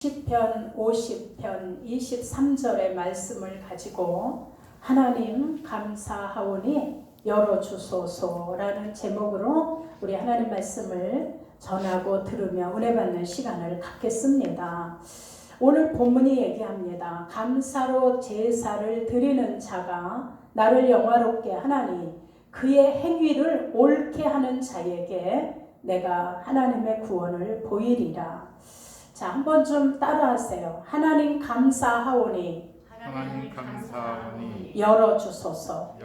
시편 50편 23절의 말씀을 가지고 하나님 감사하오니 열어주소서라는 제목으로 우리 하나님 말씀을 전하고 들으며 은혜 받는 시간을 갖겠습니다. 오늘 본문이 얘기합니다. 감사로 제사를 드리는 자가 나를 영화롭게 하나니 그의 행위를 옳게 하는 자에게 내가 하나님의 구원을 보이리라. 자, 한번 좀 따라하세요. 하나님 감사하오니 열어주소서.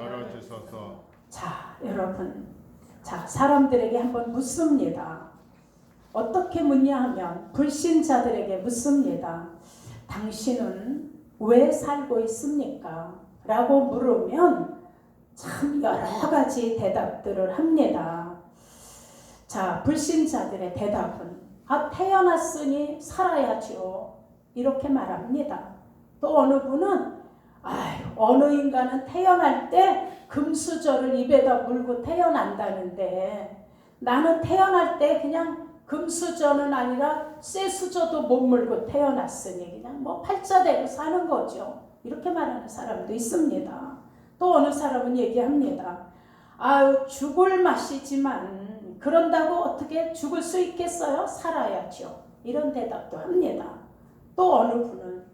자, 여러분, 자, 사람들에게 한번 묻습니다. 어떻게 묻냐 하면 불신자들에게 묻습니다. 당신은 왜 살고 있습니까? 라고 물으면 참 여러 가지 대답들을 합니다. 자, 불신자들의 대답은 태어났으니 살아야죠. 이렇게 말합니다. 또 어느 분은 어느 인간은 태어날 때 금수저를 입에다 물고 태어난다는데 나는 태어날 때 그냥 금수저는 아니라 쇠수저도 못 물고 태어났으니 그냥 팔자대로 사는 거죠. 이렇게 말하는 사람도 있습니다. 또 어느 사람은 얘기합니다. 죽을 맛이지만 그런다고 어떻게 죽을 수 있겠어요? 살아야죠. 이런 대답도 합니다. 또 어느 분은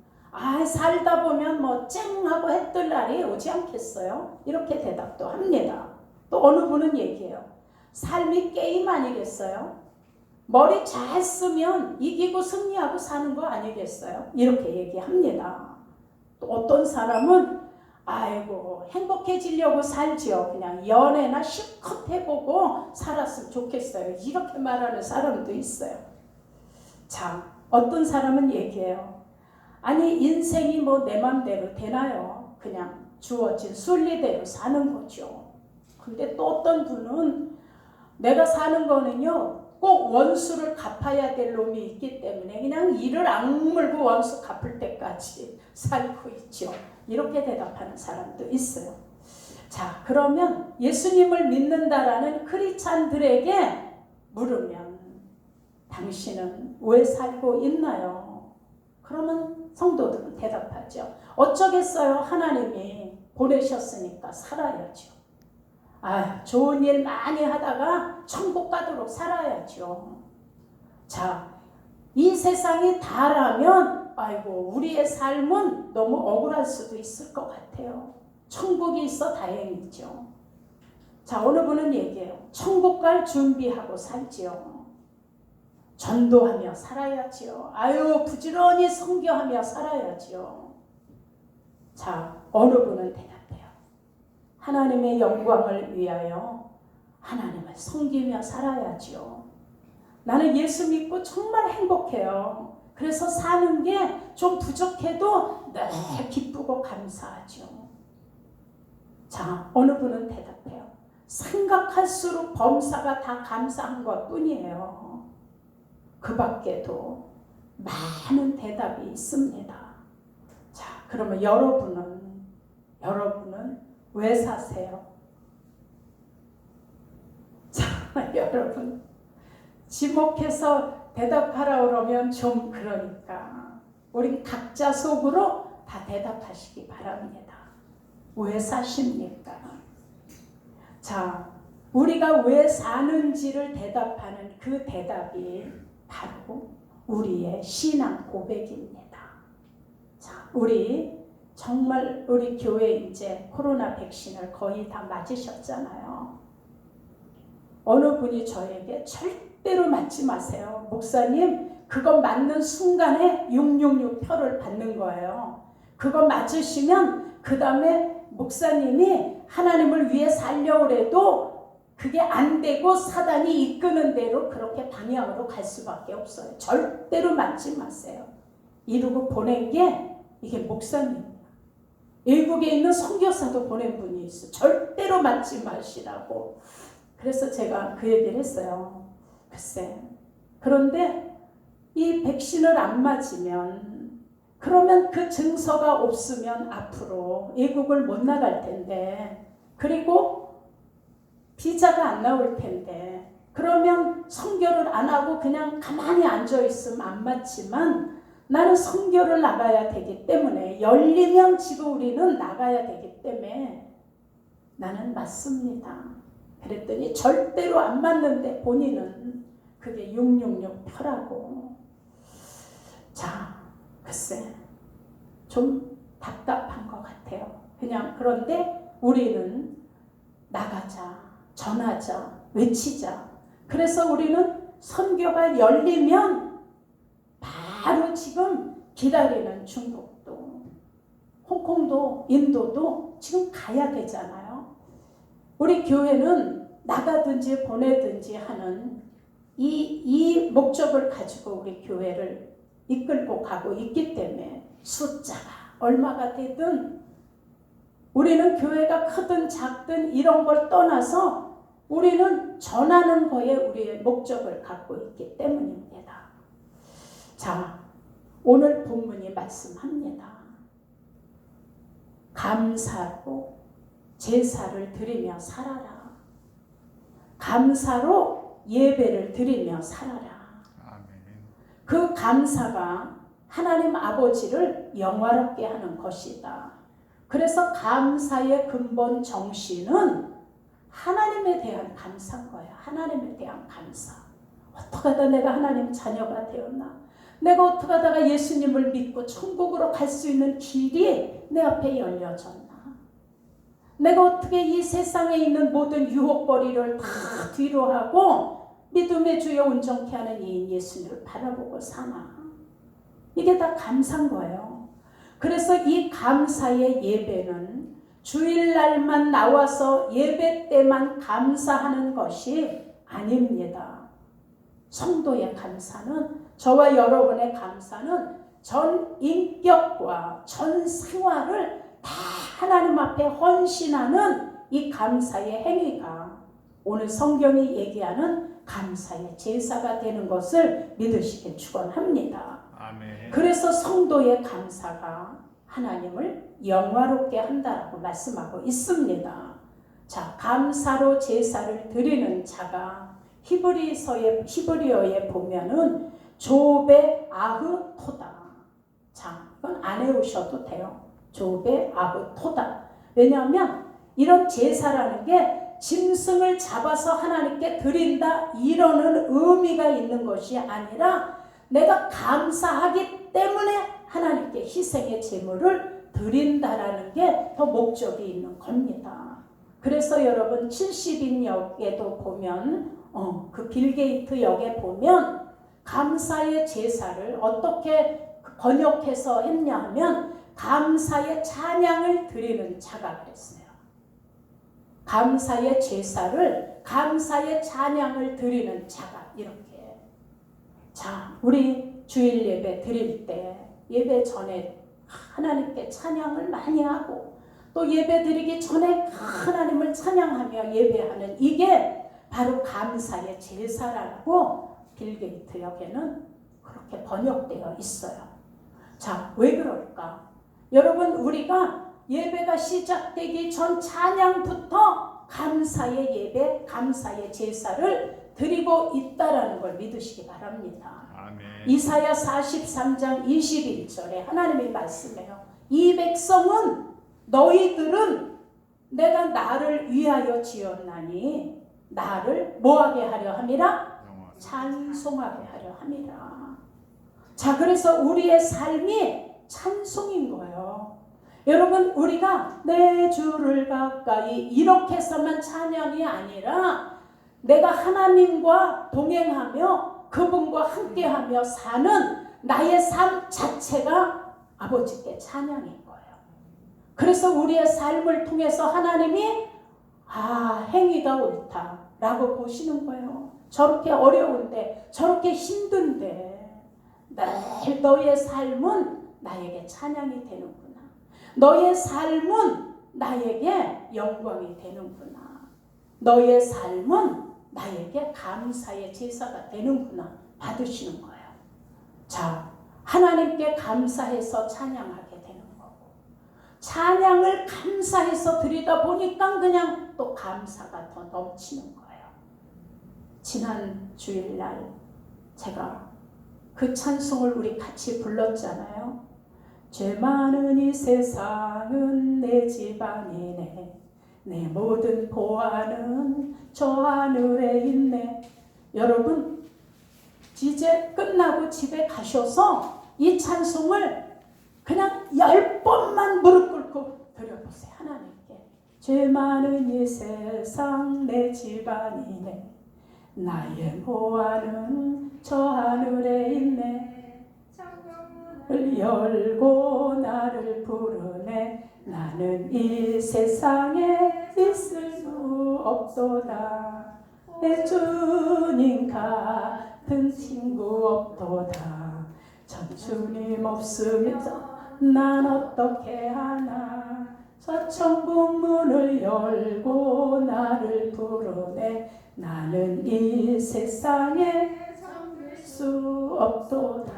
살다 보면 쨍하고 해 뜰 날이 오지 않겠어요? 이렇게 대답도 합니다. 또 어느 분은 얘기해요. 삶이 게임 아니겠어요? 머리 잘 쓰면 이기고 승리하고 사는 거 아니겠어요? 이렇게 얘기합니다. 또 어떤 사람은 행복해지려고 살지요. 그냥 연애나 실컷 해보고 살았으면 좋겠어요. 이렇게 말하는 사람도 있어요. 자, 어떤 사람은 얘기해요. 인생이 내 맘대로 되나요? 그냥 주어진 순리대로 사는 거죠. 근데 또 어떤 분은 내가 사는 거는요, 꼭 원수를 갚아야 될 놈이 있기 때문에 그냥 이를 악물고 원수 갚을 때까지 살고 있죠. 이렇게 대답하는 사람도 있어요. 자, 그러면 예수님을 믿는다라는 크리스찬들에게 물으면 당신은 왜 살고 있나요? 그러면 성도들은 대답하죠. 어쩌겠어요? 하나님이 보내셨으니까 살아야죠. 좋은 일 많이 하다가 천국 가도록 살아야죠. 자, 이 세상이 다라면 우리의 삶은 너무 억울할 수도 있을 것 같아요. 천국이 있어 다행이죠. 자, 어느 분은 얘기해요. 천국 갈 준비하고 살지요. 전도하며 살아야지요. 부지런히 선교하며 살아야지요. 자, 어느 분은 대답해요. 하나님의 영광을 위하여 하나님을 섬기며 살아야지요. 나는 예수 믿고 정말 행복해요. 그래서 사는 게 좀 부족해도 늘 기쁘고 감사하죠. 자, 어느 분은 대답해요. 생각할수록 범사가 다 감사한 것 뿐이에요. 그 밖에도 많은 대답이 있습니다. 자, 그러면 여러분은 왜 사세요? 자, 여러분, 지목해서 대답하라 그러면 좀 그러니까 우리 각자 속으로 다 대답하시기 바랍니다. 왜 사십니까? 자, 우리가 왜 사는지를 대답하는 그 대답이 바로 우리의 신앙 고백입니다. 자, 우리 교회 이제 코로나 백신을 거의 다 맞으셨잖아요. 어느 분이 저에게 절대로 맞지 마세요. 목사님, 그거 맞는 순간에 666 표를 받는 거예요. 그거 맞으시면 그 다음에 목사님이 하나님을 위해 살려고 해도 그게 안 되고 사단이 이끄는 대로 그렇게 방향으로 갈 수밖에 없어요. 절대로 맞지 마세요. 이러고 보낸 게 이게 목사님이에요. 외국에 있는 선교사도 보낸 분이 있어요. 절대로 맞지 마시라고. 그래서 제가 그 얘기를 했어요. 글쎄, 그런데 이 백신을 안 맞으면 그러면 그 증서가 없으면 앞으로 외국을 못 나갈 텐데, 그리고 비자가 안 나올 텐데, 그러면 선교를 안 하고 그냥 가만히 앉아 있으면 안 맞지만 나는 선교를 나가야 되기 때문에 열리면 지금 우리는 나가야 되기 때문에 나는 맞습니다. 그랬더니 절대로 안 맞는데 본인은 그게 666 표라고. 자, 글쎄 좀 답답한 것 같아요. 그냥 그런데 우리는 나가자, 전하자, 외치자. 그래서 우리는 선교가 열리면 바로 지금 기다리는 중국도, 홍콩도, 인도도 지금 가야 되잖아요. 우리 교회는 나가든지 보내든지 하는 이 목적을 가지고 우리 교회를 이끌고 가고 있기 때문에 숫자가 얼마가 되든 우리는 교회가 크든 작든 이런 걸 떠나서 우리는 전하는 거에 우리의 목적을 갖고 있기 때문입니다. 자, 오늘 본문이 말씀합니다. 감사로 제사를 드리며 살아라. 감사로 예배를 드리며 살아라. 아멘. 그 감사가 하나님 아버지를 영화롭게 하는 것이다. 그래서 감사의 근본 정신은 하나님에 대한 감사인 거야. 하나님에 대한 감사. 어떻게 하다 내가 하나님 자녀가 되었나? 내가 어떻게 하다가 예수님을 믿고 천국으로 갈 수 있는 길이 내 앞에 열려졌나? 내가 어떻게 이 세상에 있는 모든 유혹거리를 다 뒤로 하고 믿음의 주여 온전케 하는 이 예수님을 바라보고 사나? 이게 다 감사인 거예요. 그래서 이 감사의 예배는 주일날만 나와서 예배 때만 감사하는 것이 아닙니다. 성도의 감사는, 저와 여러분의 감사는 전 인격과 전 생활을 다 하나님 앞에 헌신하는 이 감사의 행위가 오늘 성경이 얘기하는 감사의 제사가 되는 것을 믿으시길 축원합니다. 아멘. 그래서 성도의 감사가 하나님을 영화롭게 한다라고 말씀하고 있습니다. 자, 감사로 제사를 드리는 자가 히브리어에 보면은 조베 아흐토다. 자, 이건 안 외우셔도 돼요. 조베 아흐토다. 왜냐하면 이런 제사라는 게 짐승을 잡아서 하나님께 드린다 이러는 의미가 있는 것이 아니라 내가 감사하기 때문에 하나님께 희생의 제물을 드린다라는 게 더 목적이 있는 겁니다. 그래서 여러분 70인 역에도 보면 그 빌게이트 역에 보면 감사의 제사를 어떻게 번역해서 했냐 하면 감사의 찬양을 드리는 자가 그랬어요. 감사의 제사를, 감사의 찬양을 드리는 자가 이렇게. 자, 우리 주일 예배 드릴 때 예배 전에 하나님께 찬양을 많이 하고 또 예배 드리기 전에 하나님을 찬양하며 예배하는 이게 바로 감사의 제사라고 빌게이트 역에는 그렇게 번역되어 있어요. 자, 왜 그럴까? 여러분, 우리가 예배가 시작되기 전 찬양부터 감사의 예배, 감사의 제사를 드리고 있다라는 걸 믿으시기 바랍니다. 아멘. 이사야 43장 21절에 하나님이 말씀해요. 이 백성은 너희들은 내가 나를 위하여 지었나니 나를 뭐하게 하려 함이라? 찬송하게 하려 함이라. 자, 그래서 우리의 삶이 찬송인 거예요. 여러분, 우리가 내 주를 가까이 이렇게 해서만 찬양이 아니라 내가 하나님과 동행하며 그분과 함께하며 사는 나의 삶 자체가 아버지께 찬양인 거예요. 그래서 우리의 삶을 통해서 하나님이 행위가 옳다라고 보시는 거예요. 저렇게 어려운데, 저렇게 힘든데 늘 너의 삶은 나에게 찬양이 되는구나. 너의 삶은 나에게 영광이 되는구나. 너의 삶은 나에게 감사의 제사가 되는구나 받으시는 거예요. 자, 하나님께 감사해서 찬양하게 되는 거고, 찬양을 감사해서 드리다 보니까 그냥 또 감사가 더 넘치는 거예요. 지난 주일날 제가 그 찬송을 우리 같이 불렀잖아요. 죄 많은 이 세상은 내 집안이네. 내 모든 보화는 저 하늘에 있네. 여러분 이제 끝나고 집에 가셔서 이 찬송을 그냥 10번만 무릎 꿇고 드려보세요. 하나님께. 죄 많은 이 세상 내 집안이네. 나의 보화는 저 하늘에 있네. 창문을 열고 나를 부르네. 나는 이 세상에 있을 수 없도다. 내 주님 같은 친구 없도다. 전 주님 없으면 난 어떻게 하나. 저 천국 문을 열고 나를 부르네. 나는 이 세상에 잠들 수 없도다.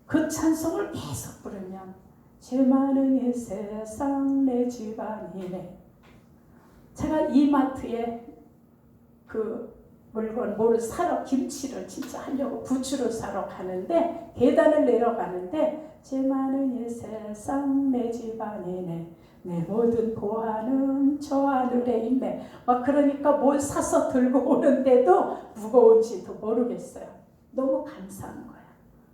그 찬송을 계속 부르면 죄 많은 이 세상 내 집안이네. 제가 이마트에 그 물건 뭐를 사러 김치를 진짜 하려고 부추를 사러 가는데 계단을 내려가는데 죄 많은 이 세상 내 집안이네. 내 모든 보화는 저 하늘에 있네. 막 그러니까 뭘 사서 들고 오는데도 무거운지도 모르겠어요. 너무 감사한 거야.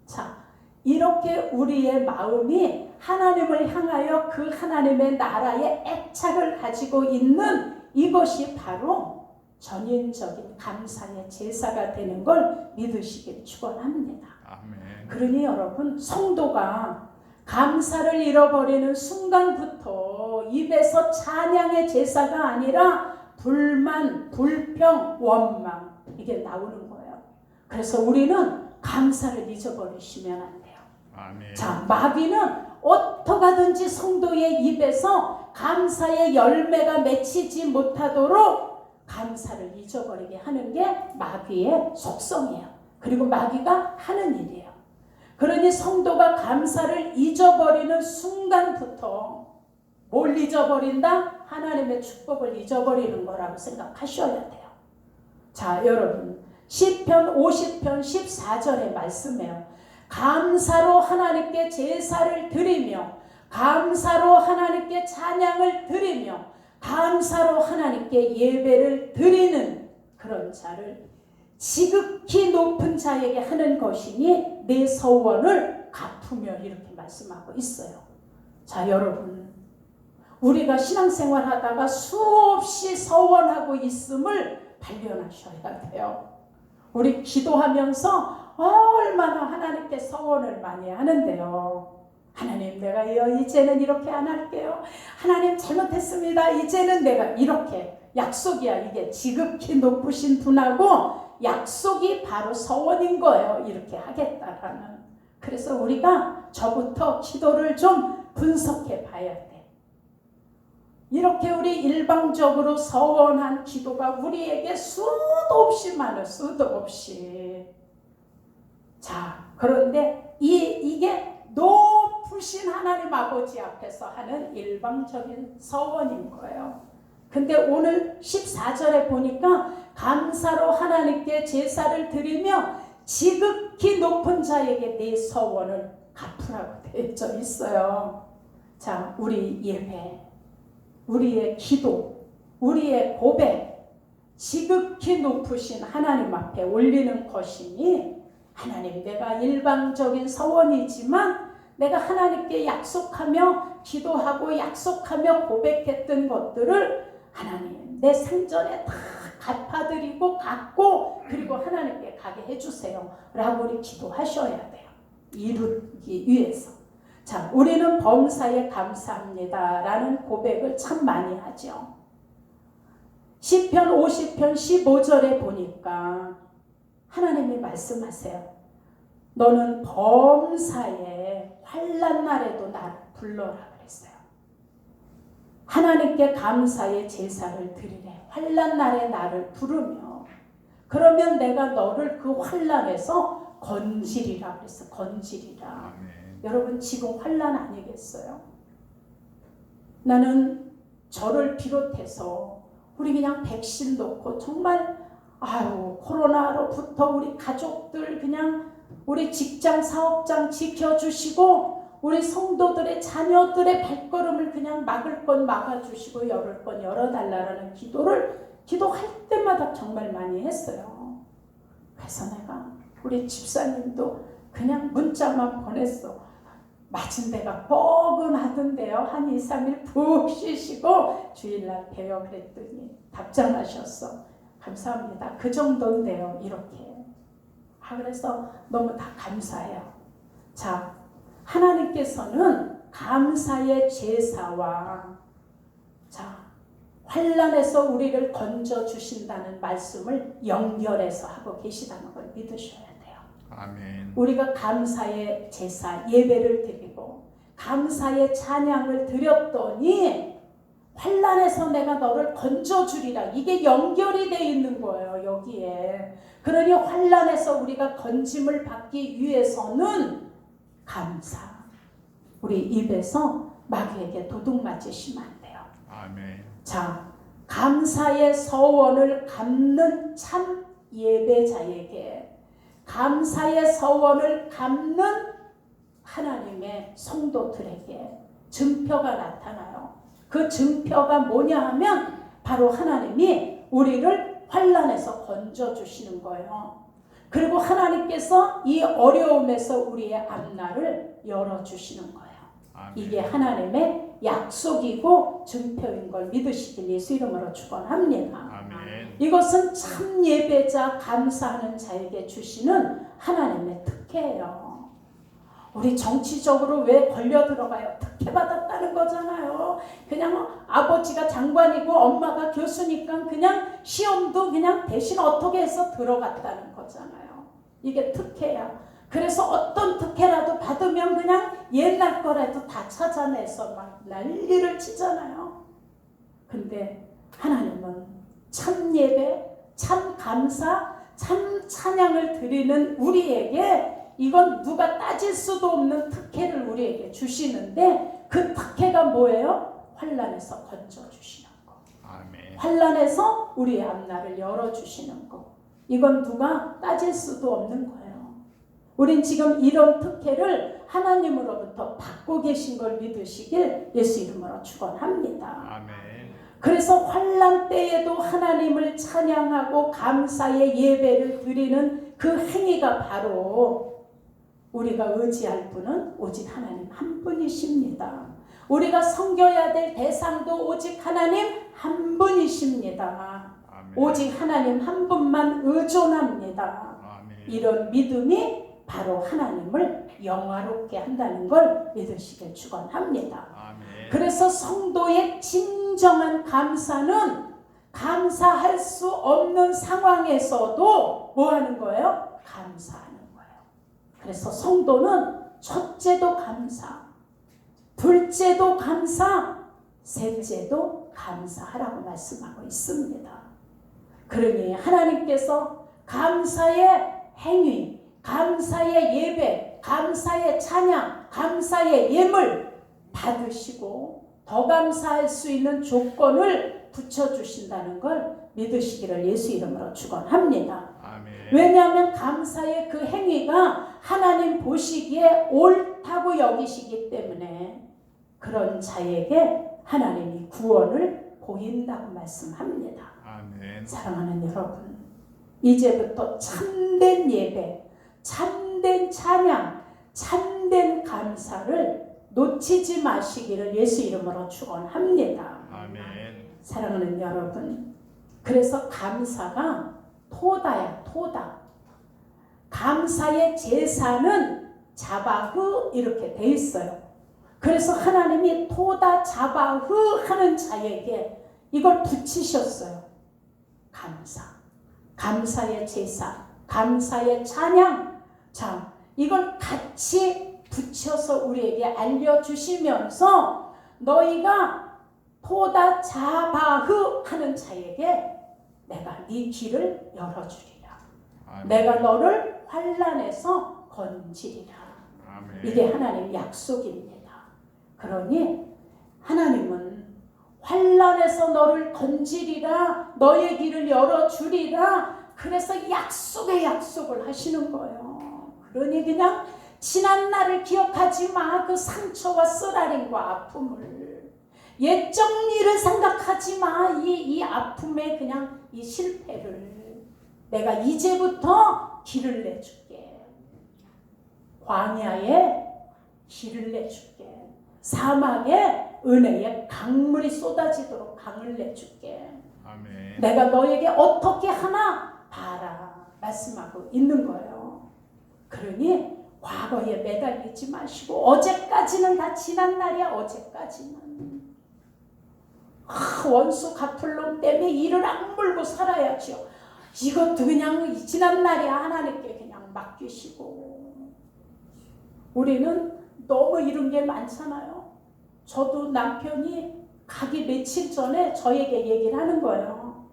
자, 이렇게 우리의 마음이 하나님을 향하여 그 하나님의 나라의 애착을 가지고 있는 이것이 바로 전인적인 감사의 제사가 되는 걸 믿으시길 축원합니다. 아멘. 그러니 여러분 성도가 감사를 잃어버리는 순간부터 입에서 찬양의 제사가 아니라 불만, 불평, 원망 이게 나오는 거예요. 그래서 우리는 감사를 잊어버리시면 안 돼요. 아멘. 자, 마귀는 어떻게든지 성도의 입에서 감사의 열매가 맺히지 못하도록 감사를 잊어버리게 하는 게 마귀의 속성이에요. 그리고 마귀가 하는 일이에요. 그러니 성도가 감사를 잊어버리는 순간부터 뭘 잊어버린다? 하나님의 축복을 잊어버리는 거라고 생각하셔야 돼요. 자, 여러분 시편 50편 14절의 말씀이에요. 감사로 하나님께 제사를 드리며 감사로 하나님께 찬양을 드리며 감사로 하나님께 예배를 드리는 그런 자를 지극히 높은 자에게 하는 것이니 내 서원을 갚으며 이렇게 말씀하고 있어요. 자, 여러분 우리가 신앙생활 하다가 수없이 서원하고 있음을 발견하셔야 돼요. 우리 기도하면서 얼마나 하나님께 서원을 많이 하는데요. 하나님 내가 이제는 이렇게 안 할게요. 하나님 잘못했습니다. 이제는 내가 이렇게 약속이야. 이게 지극히 높으신 분하고 약속이 바로 서원인 거예요. 이렇게 하겠다라는. 그래서 우리가 저부터 기도를 좀 분석해 봐야 돼. 이렇게 우리 일방적으로 서원한 기도가 우리에게 수도 없이 많을 수도 없이. 자, 그런데 이게 높으신 하나님 아버지 앞에서 하는 일방적인 서원인 거예요. 근데 오늘 14절에 보니까 감사로 하나님께 제사를 드리며 지극히 높은 자에게 내 서원을 갚으라고 되어 있어요. 자, 우리 예배, 우리의 기도, 우리의 고백, 지극히 높으신 하나님 앞에 올리는 것이니 하나님 내가 일방적인 서원이지만 내가 하나님께 약속하며 기도하고 약속하며 고백했던 것들을 하나님 내 생전에 다 갚아드리고 갚고 그리고 하나님께 가게 해주세요 라고 우리 기도하셔야 돼요. 이루기 위해서. 자, 우리는 범사에 감사합니다 라는 고백을 참 많이 하죠. 시편 50편 15절에 보니까 하나님이 말씀하세요. 너는 범사에 환난 날에도 나를 불러라 그랬어요. 하나님께 감사의 제사를 드리래. 환난 날에 나를 부르며 그러면 내가 너를 그 환난에서 건지리라 그랬어. 건지리라. 아멘. 여러분 지금 환난 아니겠어요? 나는 저를 비롯해서 우리 그냥 백신 놓고 정말 아유 코로나로부터 우리 가족들 그냥 우리 직장 사업장 지켜주시고 우리 성도들의 자녀들의 발걸음을 그냥 막을 건 막아주시고 열을 건 열어달라는 기도할 때마다 정말 많이 했어요. 그래서 내가 우리 집사님도 그냥 문자만 보냈어. 맞은 데가 뻐근하던데요. 한 2, 3일 푹 쉬시고 주일날 봬요 그랬더니 답장하셨어. 감사합니다. 그 정도인데요. 이렇게. 그래서 너무 다 감사해요. 자, 하나님께서는 감사의 제사와 환난에서 우리를 건져주신다는 말씀을 연결해서 하고 계시다는 걸 믿으셔야 돼요. 아멘. 우리가 감사의 제사, 예배를 드리고 감사의 찬양을 드렸더니 환난에서 내가 너를 건져주리라. 이게 연결이 되어 있는 거예요. 여기에. 그러니 환난에서 우리가 건짐을 받기 위해서는 감사. 우리 입에서 마귀에게 도둑 맞으시면 안 돼요. 아멘. 자, 감사의 서원을 갚는 참 예배자에게 감사의 서원을 갚는 하나님의 성도들에게 증표가 나타나요. 그 증표가 뭐냐 하면 바로 하나님이 우리를 환난에서 건져주시는 거예요. 그리고 하나님께서 이 어려움에서 우리의 앞날을 열어주시는 거예요. 아멘. 이게 하나님의 약속이고 증표인 걸 믿으시길 예수 이름으로 축원합니다. 아멘. 이것은 참 예배자 감사하는 자에게 주시는 하나님의 특혜예요. 우리 정치적으로 왜 걸려 들어가요? 특혜 받았다는 거잖아요. 그냥 아버지가 장관이고 엄마가 교수니까 그냥 시험도 그냥 대신 어떻게 해서 들어갔다는 거잖아요. 이게 특혜야. 그래서 어떤 특혜라도 받으면 그냥 옛날 거라도 다 찾아내서 막 난리를 치잖아요. 근데 하나님은 참 예배, 참 감사, 참 찬양을 드리는 우리에게 이건 누가 따질 수도 없는 특혜를 우리에게 주시는데 그 특혜가 뭐예요? 환난에서 건져주시는 거. 아멘. 환난에서 우리의 앞날을 열어주시는 거. 이건 누가 따질 수도 없는 거예요. 우린 지금 이런 특혜를 하나님으로부터 받고 계신 걸 믿으시길 예수 이름으로 축원합니다. 아멘. 그래서 환난 때에도 하나님을 찬양하고 감사의 예배를 드리는 그 행위가 바로 우리가 의지할 분은 오직 하나님 한 분이십니다. 우리가 섬겨야 될 대상도 오직 하나님 한 분이십니다. 아멘. 오직 하나님 한 분만 의존합니다. 아멘. 이런 믿음이 바로 하나님을 영화롭게 한다는 걸 믿으시길 축원합니다. 아멘. 그래서 성도의 진정한 감사는 감사할 수 없는 상황에서도 뭐 하는 거예요? 감사하는 거예요. 그래서 성도는 첫째도 감사, 둘째도 감사, 셋째도 감사하라고 말씀하고 있습니다. 그러니 하나님께서 감사의 행위, 감사의 예배, 감사의 찬양, 감사의 예물 받으시고 더 감사할 수 있는 조건을 붙여주신다는 걸 믿으시기를 예수 이름으로 축원합니다. 아멘. 왜냐하면 감사의 그 행위가 하나님 보시기에 옳다고 여기시기 때문에 그런 자에게 하나님이 구원을 보인다고 말씀합니다. 아멘. 사랑하는 여러분, 이제부터 참된 예배, 참된 찬양, 참된 감사를 놓치지 마시기를 예수 이름으로 축원합니다. 아멘. 사랑하는 여러분, 그래서 감사가 토다야, 토다. 감사의 제사는 자바흐 이렇게 돼 있어요. 그래서 하나님이 토다 자바흐 하는 자에게 이걸 붙이셨어요. 감사, 감사의 제사, 감사의 찬양. 자, 이걸 같이 붙여서 우리에게 알려주시면서 너희가 토다 자바흐 하는 자에게 내가 네 길을 열어주리라. 아멘. 내가 너를 환난에서 건지리라. 아멘. 이게 하나님의 약속입니다. 그러니 하나님은 환난에서 너를 건지리라, 너의 길을 열어주리라. 그래서 약속의 약속을 하시는 거예요. 그러니 그냥 지난 날을 기억하지 마. 그 상처와 쓰라림과 아픔을. 옛적 일을 생각하지 마. 이 아픔의 그냥 이 실패를. 내가 이제부터 길을 내줄게. 광야에 길을 내줄게. 사막에 은혜의 강물이 쏟아지도록 강을 내줄게. 아멘. 내가 너에게 어떻게 하나 봐라. 말씀하고 있는 거예요. 그러니 과거에 매달리지 마시고 어제까지는 다 지난 날이야. 어제까지는 원수 갚을 놈 때문에 이를 악물고 살아야죠. 이것도 그냥 지난 날이야. 하나님께 그냥 맡기시고. 우리는 너무 이런 게 많잖아요. 저도 남편이 가기 며칠 전에 저에게 얘기를 하는 거예요.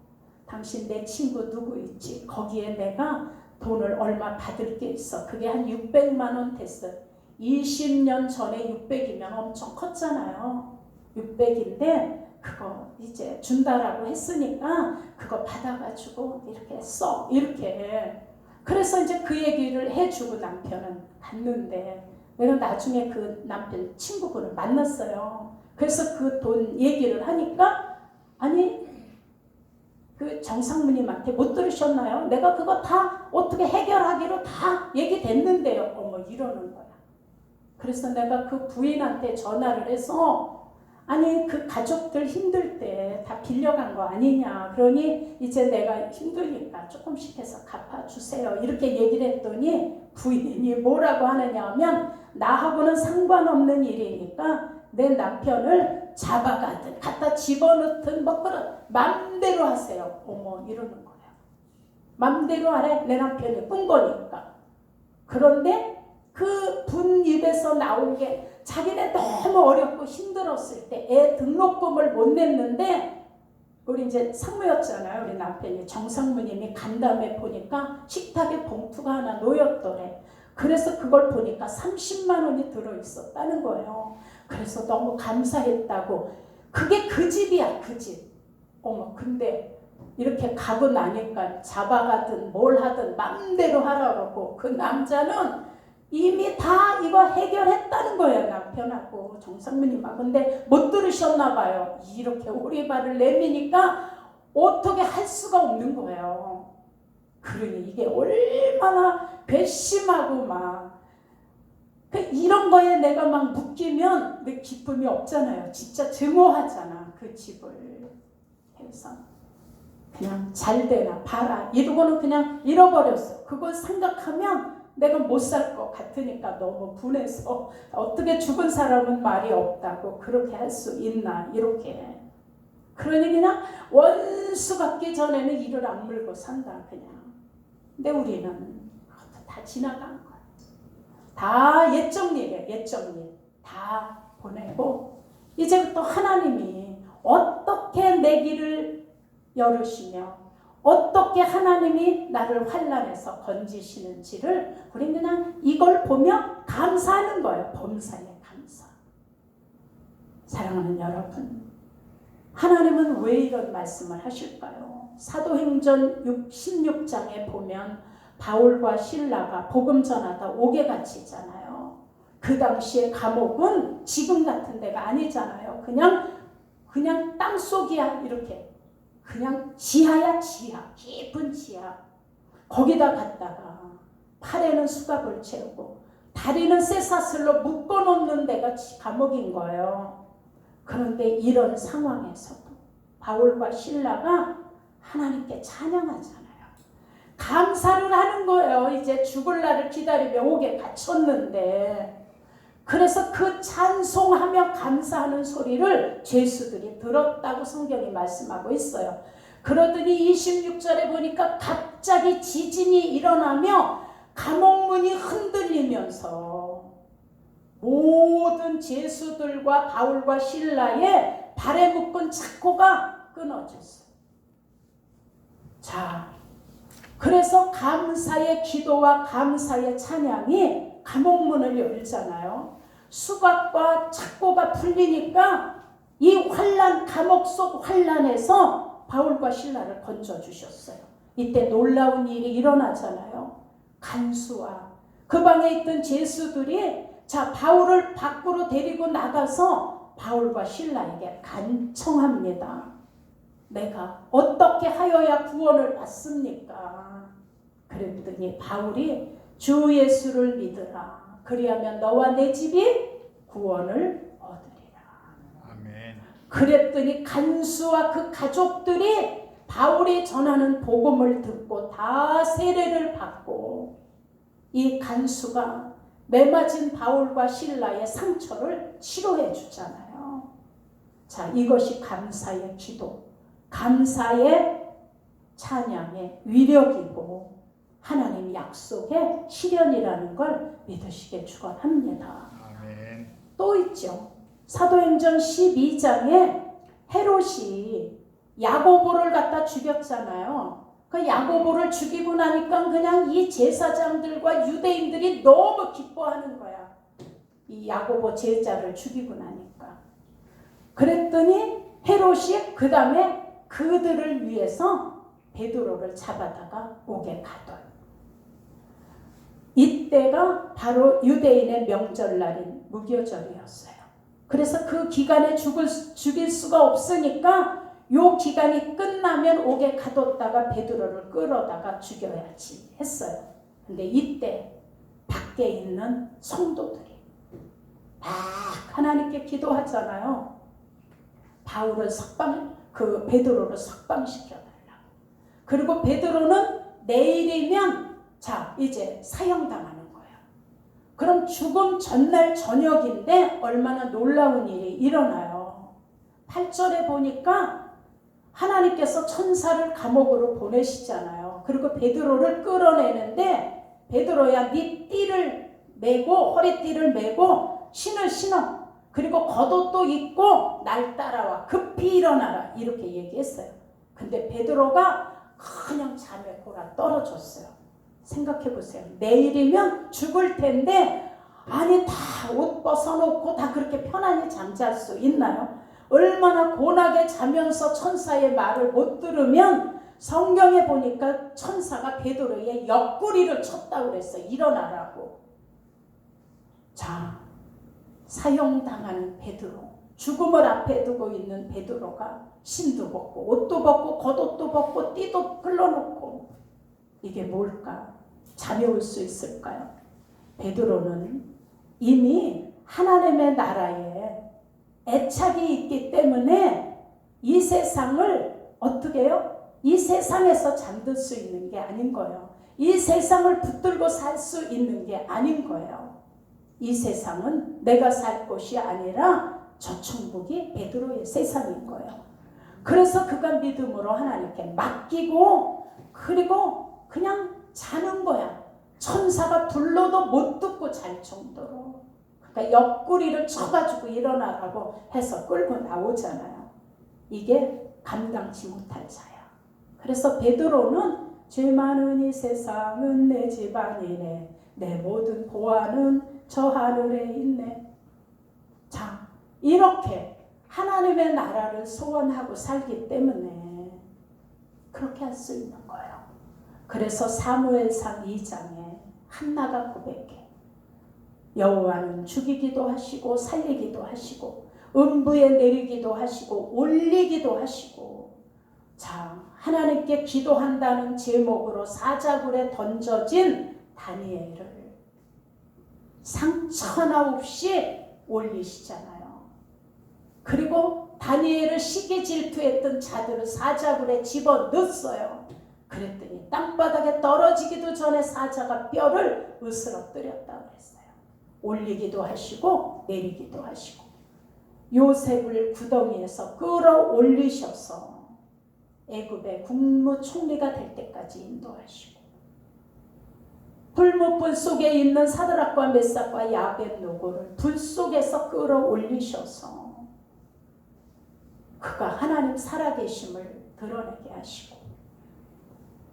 당신 내 친구 누구 있지? 거기에 내가 돈을 얼마 받을 게 있어. 그게 한 600만 원 됐어요. 20년 전에 600이면 엄청 컸잖아요. 600인데 그거 이제 준다라고 했으니까 그거 받아가지고 이렇게 써. 이렇게. 그래서 이제 그 얘기를 해주고 남편은 갔는데 내가 나중에 그 남편 친구분을 만났어요. 그래서 그 돈 얘기를 하니까 아니 그 정상무님한테 못 들으셨나요? 내가 그거 다 어떻게 해결하기로 다 얘기됐는데요. 어머 이러는 거야. 그래서 내가 그 부인한테 전화를 해서 아니 그 가족들 힘들 때 다 빌려간 거 아니냐. 그러니 이제 내가 힘드니까 조금씩 해서 갚아주세요. 이렇게 얘기를 했더니 부인이 뭐라고 하느냐 하면 나하고는 상관없는 일이니까 내 남편을 잡아가든 갖다 집어넣든 뭐 그런 맘대로 하세요. 어머 이러는 거예요. 맘대로 하래. 내 남편이 꾼 거니까. 그런데 그 분 입에서 나온 게 자기네 너무 어렵고 힘들었을 때 애 등록금을 못 냈는데 우리 이제 상무였잖아요. 우리 남편이 정상무님이 간 다음에 보니까 식탁에 봉투가 하나 놓였더래. 그래서 그걸 보니까 30만 원이 들어있었다는 거예요. 그래서 너무 감사했다고. 그게 그 집이야, 그 집. 어머, 근데 이렇게 가고 나니까 잡아가든 뭘 하든 맘대로 하라고. 그 남자는 이미 다 이거 해결했다는 거예요. 남편하고 정상무님하고. 근데 못 들으셨나 봐요. 이렇게 오리발을 내미니까 어떻게 할 수가 없는 거예요. 그러니 이게 얼마나 괘씸하고 막 이런 거에 내가 막 묶이면 내 기쁨이 없잖아요. 진짜 증오하잖아. 그 집을. 그래서 그냥 잘 되나 봐라. 이러고는 그냥 잃어버렸어. 그걸 생각하면 내가 못 살 것 같으니까 너무 분해서 어떻게 죽은 사람은 말이 없다고 그렇게 할 수 있나 이렇게. 그러니 그냥 원수 같기 전에는 이를 악물고 산다 그냥. 근데 우리는 다 지나간 거야. 다 옛적 일이에요. 옛적 일. 다 보내고 이제부터 하나님이 어떻게 내 길을 열으시며 어떻게 하나님이 나를 환난에서 건지시는지를 우리는 그냥 이걸 보며 감사하는 거예요. 범사에 감사. 사랑하는 여러분, 하나님은 왜 이런 말씀을 하실까요? 사도행전 16장에 보면 바울과 실라가 복음 전하다 옥에 갇히잖아요. 그 당시에 감옥은 지금 같은 데가 아니잖아요. 그냥 땅속이야. 이렇게 그냥 지하야. 지하. 깊은 지하. 거기다 갔다가 팔에는 수갑을 채우고 다리는 쇠사슬로 묶어놓는 데가 감옥인 거예요. 그런데 이런 상황에서도 바울과 실라가 하나님께 찬양하잖아요. 감사를 하는 거예요. 이제 죽을 날을 기다리며 옥에 갇혔는데. 그래서 그 찬송하며 감사하는 소리를 죄수들이 들었다고 성경이 말씀하고 있어요. 그러더니 26절에 보니까 갑자기 지진이 일어나며 감옥문이 흔들리면서 모든 죄수들과 바울과 실라의 발에 묶은 착고가 끊어졌어요. 자, 그래서 감사의 기도와 감사의 찬양이 감옥문을 열잖아요. 수갑과 착고가 풀리니까 이 환난, 감옥 속 환난에서 바울과 실라를 건져주셨어요. 이때 놀라운 일이 일어나잖아요. 간수와 그 방에 있던 죄수들이 자 바울을 밖으로 데리고 나가서 바울과 실라에게 간청합니다. 내가 어떻게 하여야 구원을 받습니까? 그랬더니 바울이 주 예수를 믿으라. 그리하면 너와 내 집이 구원을 얻으리라. 아멘. 그랬더니 간수와 그 가족들이 바울이 전하는 복음을 듣고 다 세례를 받고 이 간수가 매맞은 바울과 실라의 상처를 치료해 주잖아요. 자, 이것이 감사의 기도, 감사의 찬양의 위력이고 하나님 약속의 실현이라는 걸 믿으시길 축원합니다. 아멘. 또 있죠. 사도행전 12장에 헤롯이 야고보를 갖다 죽였잖아요. 그 야고보를 죽이고 나니까 그냥 이 제사장들과 유대인들이 너무 기뻐하는 거야. 이 야고보 제자를 죽이고 나니까. 그랬더니 헤롯이 그 다음에 그들을 위해서 베드로를 잡아다가 옥에 가둬요. 이때가 바로 유대인의 명절날인 무교절이었어요. 그래서 그 기간에 죽일 수가 없으니까 요 기간이 끝나면 옥에 가뒀다가 베드로를 끌어다가 죽여야지 했어요. 근데 이때 밖에 있는 성도들이 막 하나님께 기도하잖아요. 바울을 베드로를 석방시켜달라고. 그리고 베드로는 내일이면 자 이제 사형당하는 거예요. 그럼 죽음 전날 저녁인데 얼마나 놀라운 일이 일어나요. 8절에 보니까 하나님께서 천사를 감옥으로 보내시잖아요. 그리고 베드로를 끌어내는데 베드로야 네 띠를 메고 허리띠를 메고 신을 신어. 그리고 겉옷도 입고 날 따라와. 급히 일어나라. 이렇게 얘기했어요. 근데 베드로가 그냥 잠에 골아 떨어졌어요. 생각해 보세요. 내일이면 죽을 텐데 아니 다 옷 벗어놓고 다 그렇게 편안히 잠잘 수 있나요? 얼마나 고나게 자면서 천사의 말을 못 들으면 성경에 보니까 천사가 베드로의 옆구리를 쳤다고 그랬어요. 일어나라고. 자, 사형당하는 베드로, 죽음을 앞에 두고 있는 베드로가 신도 벗고 옷도 벗고 겉옷도 벗고 띠도 끌어놓고 이게 뭘까? 잠이 올 수 있을까요? 베드로는 이미 하나님의 나라에 애착이 있기 때문에 이 세상을 어떻게 해요? 이 세상에서 잠들 수 있는 게 아닌 거예요. 이 세상을 붙들고 살 수 있는 게 아닌 거예요. 이 세상은 내가 살 곳이 아니라 저 천국이 베드로의 세상인 거예요. 그래서 그가 믿음으로 하나님께 맡기고 그리고 그냥 자는 거야. 천사가 불러도 못 듣고 잘 정도로. 그러니까 옆구리를 쳐가지고 일어나라고 해서 끌고 나오잖아요. 이게 감당치 못할 자야. 그래서 베드로는 죄 많은 이 세상은 내 집안이네. 내 모든 보화는 저 하늘에 있네. 자, 이렇게 하나님의 나라를 소원하고 살기 때문에 그렇게 할 수 있는 거예요. 그래서 사무엘상 2장에 한나가 고백해. 여호와는 죽이기도 하시고 살리기도 하시고 음부에 내리기도 하시고 올리기도 하시고. 자, 하나님께 기도한다는 제목으로 사자굴에 던져진 다니엘을 상처나 없이 올리시잖아요. 그리고 다니엘을 시기 질투했던 자들을 사자굴에 집어넣었어요. 그랬더니 땅바닥에 떨어지기도 전에 사자가 뼈를 으스러뜨렸다고 했어요. 올리기도 하시고 내리기도 하시고 요셉을 구덩이에서 끌어올리셔서 애굽의 국무총리가 될 때까지 인도하시고 불못불 속에 있는 사드락과 메삭과 야벳노고를 불 속에서 끌어올리셔서 그가 하나님 살아계심을 드러내게 하시고.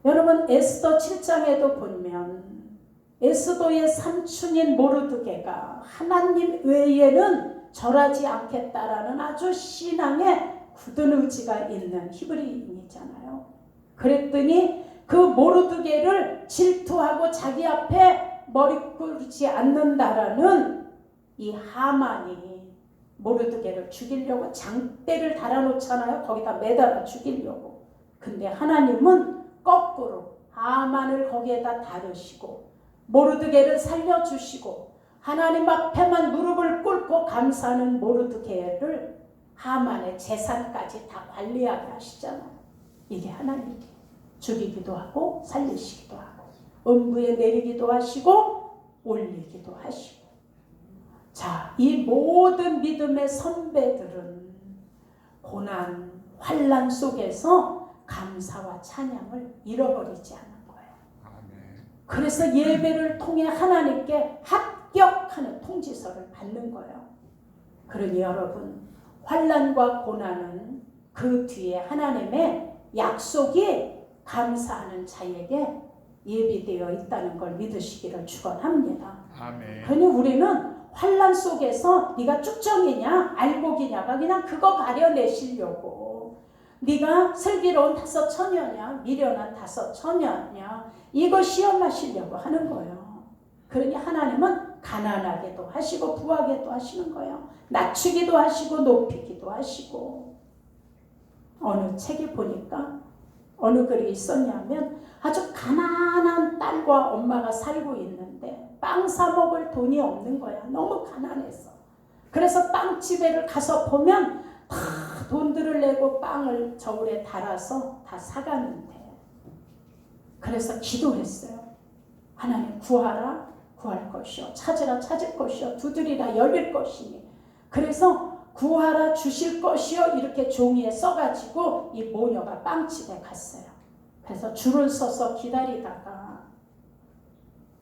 여러분 에스더 7장에도 보면 에스더의 삼촌인 모르드게가 하나님 외에는 절하지 않겠다라는 아주 신앙에 굳은 의지가 있는 히브리인이잖아요. 그랬더니 그 모르드게를 질투하고 자기 앞에 머리 꿇지 않는다라는 이 하만이 모르드게를 죽이려고 장대를 달아놓잖아요. 거기다 매달아 죽이려고. 근데 하나님은 거꾸로 하만을 거기에다 다루시고 모르드게를 살려주시고 하나님 앞에만 무릎을 꿇고 감사하는 모르드게를 하만의 재산까지 다 관리하게 하시잖아요. 이게 하나님이에요. 죽이기도 하고 살리시기도 하고 음부에 내리기도 하시고 올리기도 하시고. 자, 이 모든 믿음의 선배들은 고난, 환난 속에서 감사와 찬양을 잃어버리지 않은 거예요. 아멘. 그래서 예배를 통해 하나님께 합격하는 통지서를 받는 거예요. 그러니 여러분, 환난과 고난은 그 뒤에 하나님의 약속이 감사하는 자에게 예비되어 있다는 걸 믿으시기를 축원합니다. 아멘. 그러니 우리는 환난 속에서 네가 쭉정이냐 알곡이냐가 그냥 그거 가려내시려고, 네가 슬기로운 다섯 처녀냐 미련한 다섯 처녀냐 이거 시험하시려고 하는 거예요. 그러니 하나님은 가난하게도 하시고 부하게도 하시는 거예요. 낮추기도 하시고 높이기도 하시고. 어느 책에 보니까 어느 글이 있었냐면 아주 가난한 딸과 엄마가 살고 있는데 빵 사 먹을 돈이 없는 거야. 너무 가난해서. 그래서 빵집에를 가서 보면 다 돈들을 내고 빵을 저울에 달아서 다 사가는데, 그래서 기도했어요. 하나님 구하라 구할 것이요 찾으라 찾을 것이요 두드리라 열릴 것이니. 그래서 구하라 주실 것이요 이렇게 종이에 써가지고 이 모녀가 빵집에 갔어요. 그래서 줄을 서서 기다리다가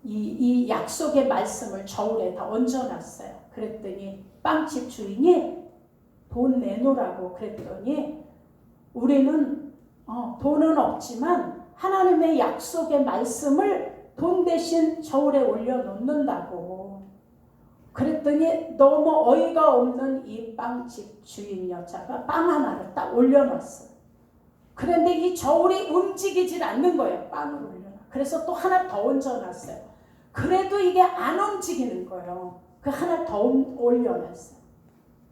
이 약속의 말씀을 저울에다 얹어놨어요. 그랬더니 빵집 주인이 돈 내놓으라고 그랬더니 우리는 돈은 없지만 하나님의 약속의 말씀을 돈 대신 저울에 올려놓는다고. 그랬더니 너무 어이가 없는 이 빵집 주인 여자가 빵 하나를 딱 올려놨어요. 그런데 이 저울이 움직이질 않는 거예요. 빵을 올려놔. 그래서 또 하나 더 얹어놨어요. 그래도 이게 안 움직이는 거예요. 그 하나 더 올려놨어요.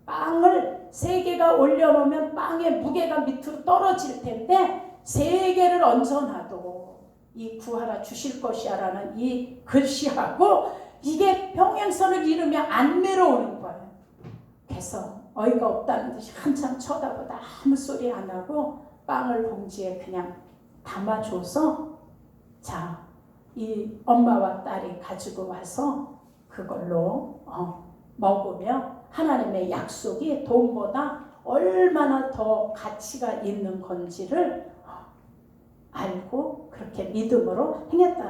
빵을 3개가 올려놓으면 빵의 무게가 밑으로 떨어질 텐데 3개를 얹어놔도 이 구하라 주실 것이야 라는 이 글씨하고 이게 평행선을 이루며 안 내려오는 거예요. 그래서 어이가 없다는 듯이 한참 쳐다보다 아무 소리 안 하고 빵을 봉지에 그냥 담아줘서 자, 이 엄마와 딸이 가지고 와서 그걸로 먹으며 하나님의 약속이 돈보다 얼마나 더 가치가 있는 건지를 알고 그렇게 믿음으로 행했다.